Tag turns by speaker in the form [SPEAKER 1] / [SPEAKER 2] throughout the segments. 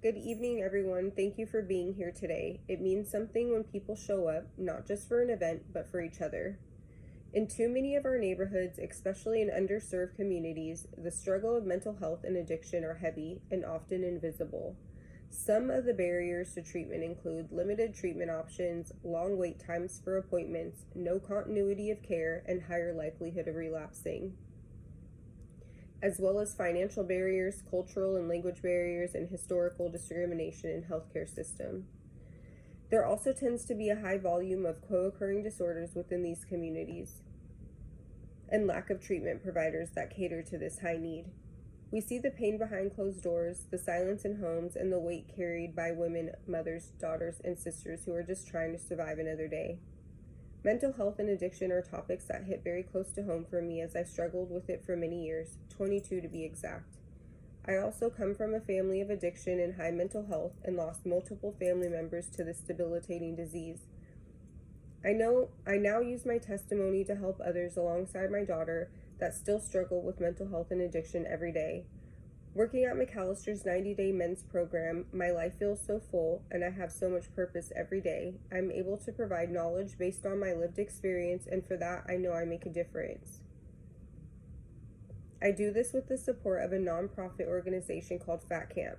[SPEAKER 1] Good evening, everyone. Thank you for being here today. It means something when people show up, not just for an event, but for each other. In too many of our neighborhoods, especially in underserved communities, the struggle of mental health and addiction are heavy and often invisible. Some of the barriers to treatment include limited treatment options, long wait times for appointments, no continuity of care, and higher likelihood of relapsing, as well as financial barriers, cultural and language barriers, and historical discrimination in healthcare system. There also tends to be a high volume of co-occurring disorders within these communities and lack of treatment providers that cater to this high need. We see the pain behind closed doors, the silence in homes, and the weight carried by women, mothers, daughters, and sisters who are just trying to survive another day. Mental health and addiction are topics that hit very close to home for me as I struggled with it for many years, 22 to be exact. I also come from a family of addiction and high mental health and lost multiple family members to this debilitating disease. I now use my testimony to help others alongside my daughter that still struggle with mental health and addiction every day. Working at Macallister's 90-day men's program, my life feels so full and I have so much purpose every day. I'm able to provide knowledge based on my lived experience, and for that I know I make a difference. I do this with the support of a nonprofit organization called Fat Camp.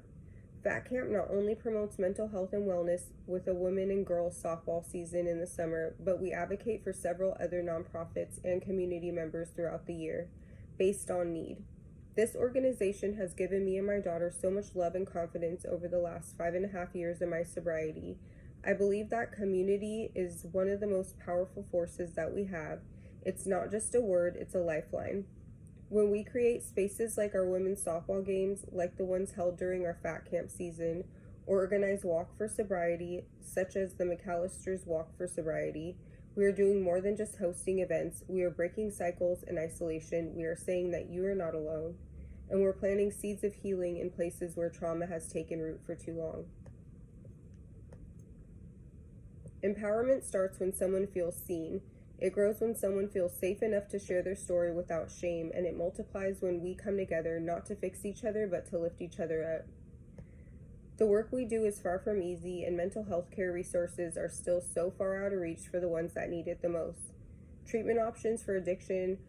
[SPEAKER 1] Fat Camp not only promotes mental health and wellness with a women and girls softball season in the summer, but we advocate for several other nonprofits and community members throughout the year, based on need. This organization has given me and my daughter so much love and confidence over the last 5.5 years of my sobriety. I believe that community is one of the most powerful forces that we have. It's not just a word, it's a lifeline. When we create spaces like our women's softball games, like the ones held during our Fat Camp season, or organize Walk for Sobriety, such as the Macallister's Walk for Sobriety, we are doing more than just hosting events. We are breaking cycles and isolation. We are saying that you are not alone. And we're planting seeds of healing in places where trauma has taken root for too long. Empowerment starts when someone feels seen. It grows when someone feels safe enough to share their story without shame, and it multiplies when we come together not to fix each other but to lift each other up. The work we do is far from easy, and mental health care resources are still so far out of reach for the ones that need it the most. Treatment options for addiction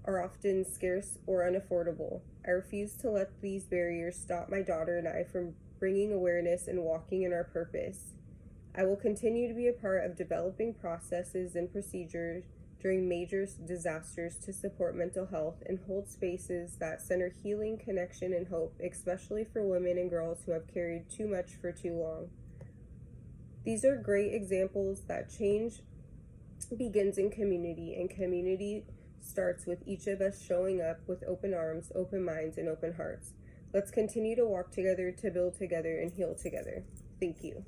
[SPEAKER 1] are often scarce or unaffordable. I refuse to let these barriers stop my daughter and I from bringing awareness and walking in our purpose. I will continue to be a part of developing processes and procedures during major disasters to support mental health and hold spaces that center healing, connection, and hope, especially for women and girls who have carried too much for too long. These are great examples that change begins in community, and community starts with each of us showing up with open arms, open minds, and open hearts. Let's continue to walk together, to build together, and heal together. Thank you.